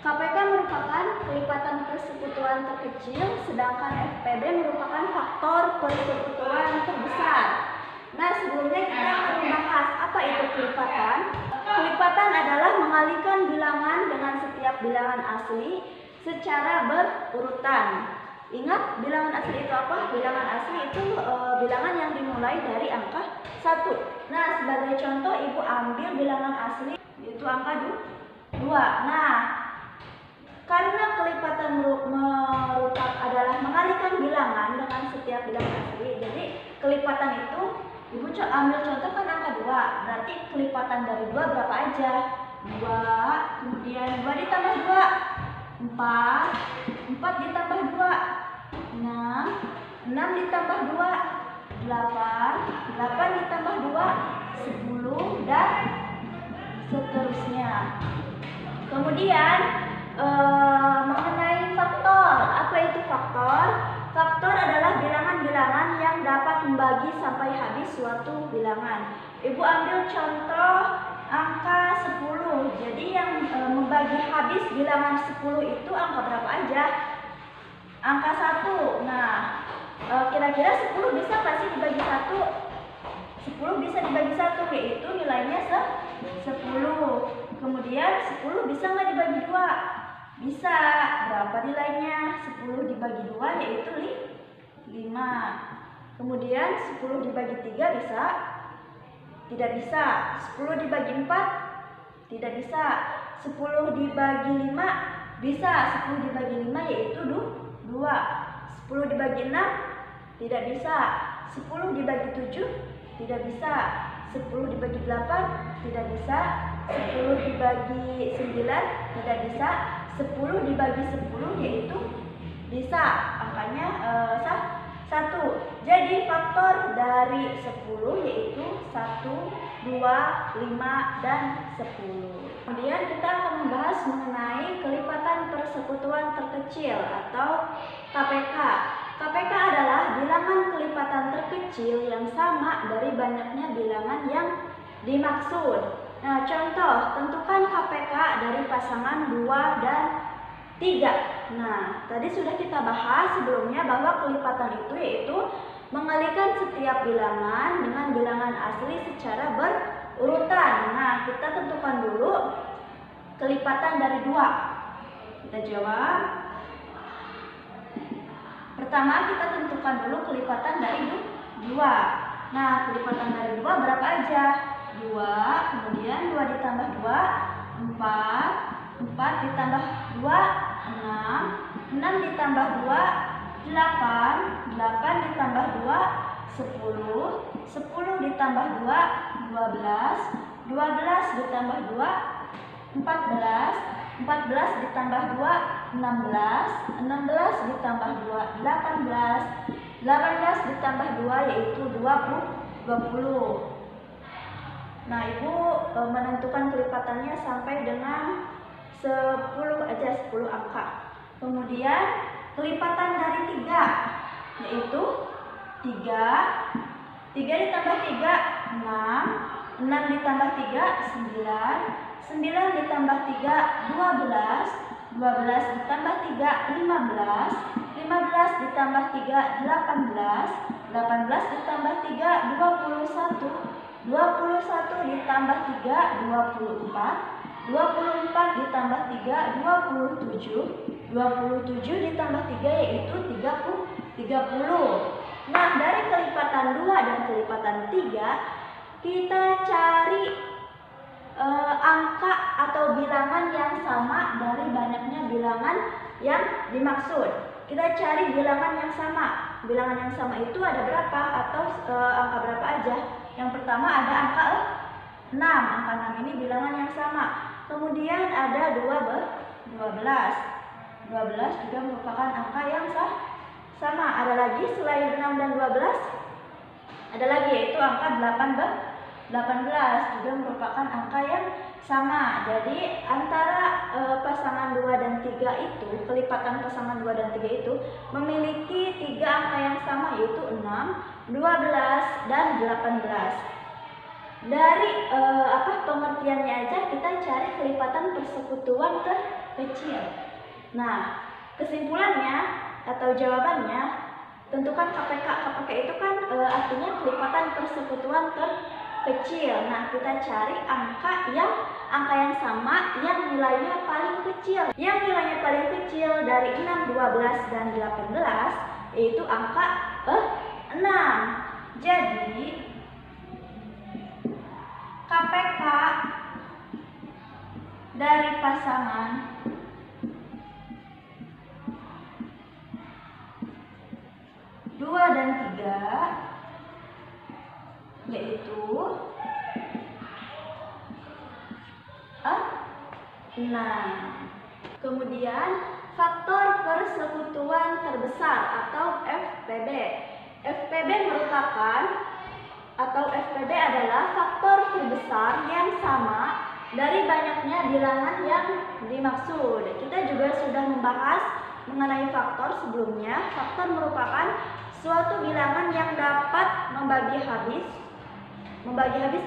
KPK merupakan kelipatan persekutuan terkecil, sedangkan FPB merupakan faktor persekutuan terbesar. Nah, sebelumnya kita akan membahas apa itu kelipatan. Kelipatan adalah mengalihkan bilangan dengan setiap bilangan asli secara berurutan. Ingat, bilangan asli itu apa? Bilangan asli itu bilangan yang dimulai dari angka 1. Nah, sebagai contoh, Ibu ambil bilangan asli yaitu angka 2. Nah, karena kelipatan merupakan adalah mengalihkan bilangan dengan setiap bilangan asli, jadi kelipatan itu Ibu ambil contoh kan angka 2, berarti kelipatan dari 2 berapa aja? 2, kemudian 2 ditambah 2, 4, 4 ditambah 2, 6, 6 ditambah 2, 8, 8 ditambah 2, 10, dan seterusnya. Kemudian mengenai faktor, apa itu faktor? Faktor adalah bilangan-bilangan yang dapat membagi sampai habis suatu bilangan. Ibu ambil contoh angka 10. Jadi yang membagi habis bilangan 10 itu angka berapa aja? Angka 1. Nah, kira-kira 10 bisa nggak sih dibagi 1? 10 bisa dibagi 1, yaitu nilainya 10. Kemudian 10 bisa nggak dibagi 2? Bisa. Berapa nilainya? 10 dibagi 2 yaitu 5. Kemudian 10 dibagi 3 bisa? Tidak bisa. 10 dibagi 4? Tidak bisa. 10 dibagi 5? Bisa. 10 dibagi 5 yaitu 2. 10 dibagi 6? Tidak bisa. 10 dibagi 7? Tidak bisa. 10 dibagi 8? Tidak bisa. 10 dibagi 9? Tidak bisa. 10 dibagi 10 yaitu bisa. Angkanya 1. Jadi faktor dari 10 yaitu 1, 2, 5, dan 10. Kemudian kita akan membahas mengenai kelipatan persekutuan terkecil atau KPK. KPK adalah bilangan kelipatan terkecil yang sama dari banyaknya bilangan yang dimaksud. Nah, contoh, tentukan KPK dari pasangan 2 dan 3. Nah, tadi sudah kita bahas sebelumnya bahwa kelipatan itu yaitu mengalihkan setiap bilangan dengan bilangan asli secara berurutan. Nah, kita tentukan dulu kelipatan dari 2. Kita jawab. Pertama, kita tentukan dulu kelipatan dari 2. Nah, kelipatan dari 2 berapa aja? 2, kemudian 2 ditambah 2, 4, 4 ditambah 2, 6, 6 ditambah 2, 8, 8 ditambah 2, 10, 10 ditambah 2, 12, 12 ditambah 2, 14, 14 ditambah 2, 16, 16 ditambah 2, 18, 18 ditambah 2 yaitu 20. Nah, Ibu menentukan kelipatannya sampai dengan 10 aja, 10 angka. Kemudian kelipatan dari 3 yaitu 3, 3 ditambah 3, 6, 6 ditambah 3, 9, 9 ditambah 3, 12, 12 ditambah 3, 15, 15 ditambah 3, 18, 18 ditambah 3, 21, 21 ditambah 3, 24, 24 ditambah 3, 27, 27 ditambah 3 yaitu 30. Nah, dari kelipatan 2 dan kelipatan 3, kita cari angka atau bilangan yang sama dari banyaknya bilangan yang dimaksud. Kita cari bilangan yang sama. Bilangan yang sama itu ada berapa atau angka berapa aja? Yang pertama ada angka 6. Angka 6 ini bilangan yang sama. Kemudian ada 12. 12 juga merupakan angka yang sama. Ada lagi selain 6 dan 12? Ada lagi yaitu angka 18 juga merupakan angka yang sama. Jadi antara pasangan 2 dan 3 itu, kelipatan pasangan 2 dan 3 itu memiliki 3 angka yang sama yaitu 6, 12, dan 18. Dari pengertiannya aja kita cari kelipatan persekutuan terkecil. Nah, kesimpulannya atau jawabannya, tentukan KPK. KPK itu kan artinya kelipatan persekutuan terkecil. Nah, kita cari angka yang sama yang nilainya paling kecil. Yang nilainya paling kecil dari 6, 12, dan 18 yaitu angka 6. Jadi KPK dari pasangan dua dan 3 yaitu 6. Kemudian faktor persekutuan terbesar atau FPB. FPB adalah faktor terbesar yang sama dari banyaknya bilangan yang dimaksud. Kita juga sudah membahas mengenai faktor sebelumnya. Faktor merupakan suatu bilangan yang dapat membagi habis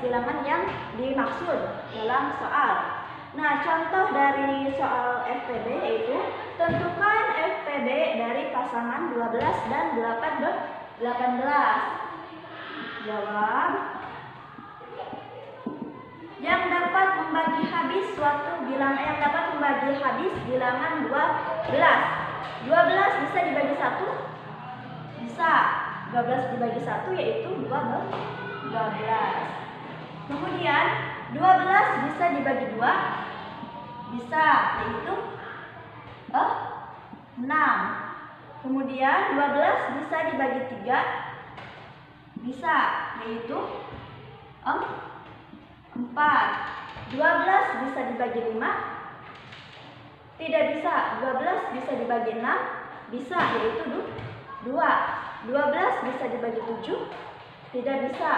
bilangan yang dimaksud dalam soal. Nah, contoh dari soal FPB yaitu tentukan FPB dari pasangan 12 dan 18. Jawab. Yang dapat membagi habis bilangan 12. 12 bisa dibagi 1? Bisa. 12 dibagi 1 yaitu 12. Kemudian 12 bisa dibagi 2? Bisa, yaitu 6. Kemudian 12 bisa dibagi 3? Bisa, yaitu 4. 12 bisa dibagi 5? Tidak bisa. 12 bisa dibagi 6? Bisa, yaitu 2. 12 bisa dibagi 7? Tidak bisa.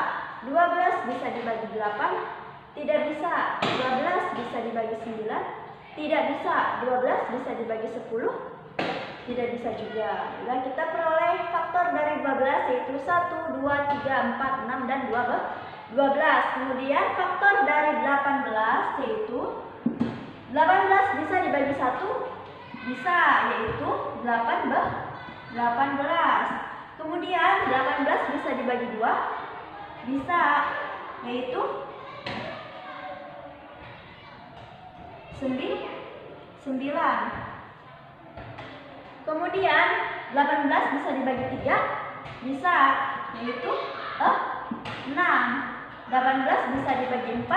12 bisa dibagi 8? Tidak bisa. 12 bisa dibagi 9? Tidak bisa. 12 bisa dibagi 10? Tidak bisa juga. Bila kita peroleh faktor dari 12 yaitu 1, 2, 3, 4, 6, dan 12. Kemudian faktor dari 18 yaitu 18 bisa dibagi 1? Bisa, yaitu 18. Kemudian 18 bisa dibagi 2? Bisa, yaitu 9. Kemudian 18 bisa dibagi 3? Bisa, yaitu 6. 18 bisa dibagi 4?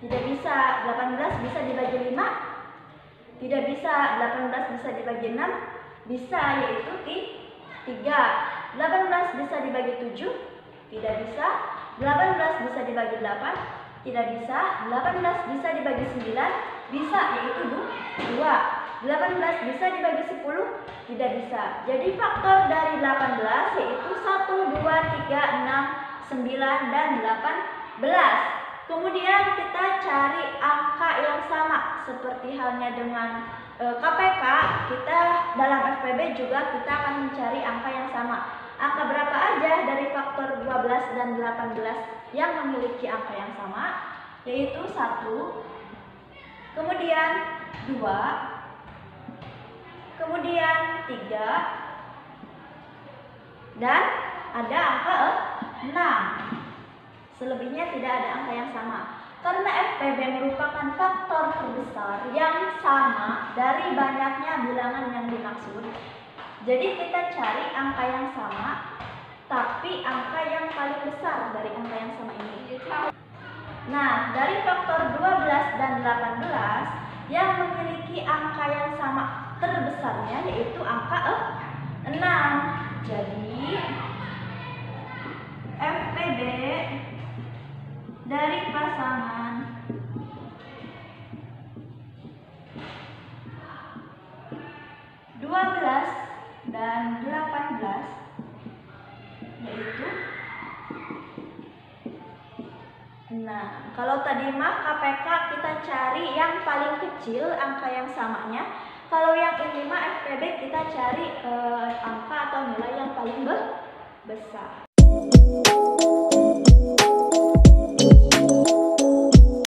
Tidak bisa. 18 bisa dibagi 5? Tidak bisa. 18 bisa dibagi 6? Bisa, yaitu 3. 18 bisa dibagi 7? Tidak bisa. 18 bisa dibagi 8? Tidak bisa. 18 bisa dibagi 9? Bisa, yaitu 2. 18 bisa dibagi 10? Tidak bisa. Jadi faktor dari 18 yaitu 1, 2, 3, 6, 9, dan 18. Kemudian kita cari angka yang sama seperti halnya dengan KPK. Kita dalam FPB juga kita akan mencari angka yang sama. Angka berapa aja dari faktor 12 dan 18 yang memiliki angka yang sama? Yaitu 1, kemudian 2, kemudian 3, dan ada angka 6. Selebihnya tidak ada angka yang sama. Karena FPB merupakan faktor terbesar yang sama dari banyaknya bilangan yang dimaksud, jadi kita cari angka yang sama, tapi angka yang paling besar dari angka yang sama ini. Nah, dari faktor 12 dan 18 yang memiliki angka yang sama terbesarnya yaitu angka 6. Jadi FPB dari pasangan dan 18 yaitu 6. Kalau tadi mah KPK kita cari yang paling kecil angka yang samanya. Kalau yang ini mah FPB kita cari angka atau nilai yang paling besar.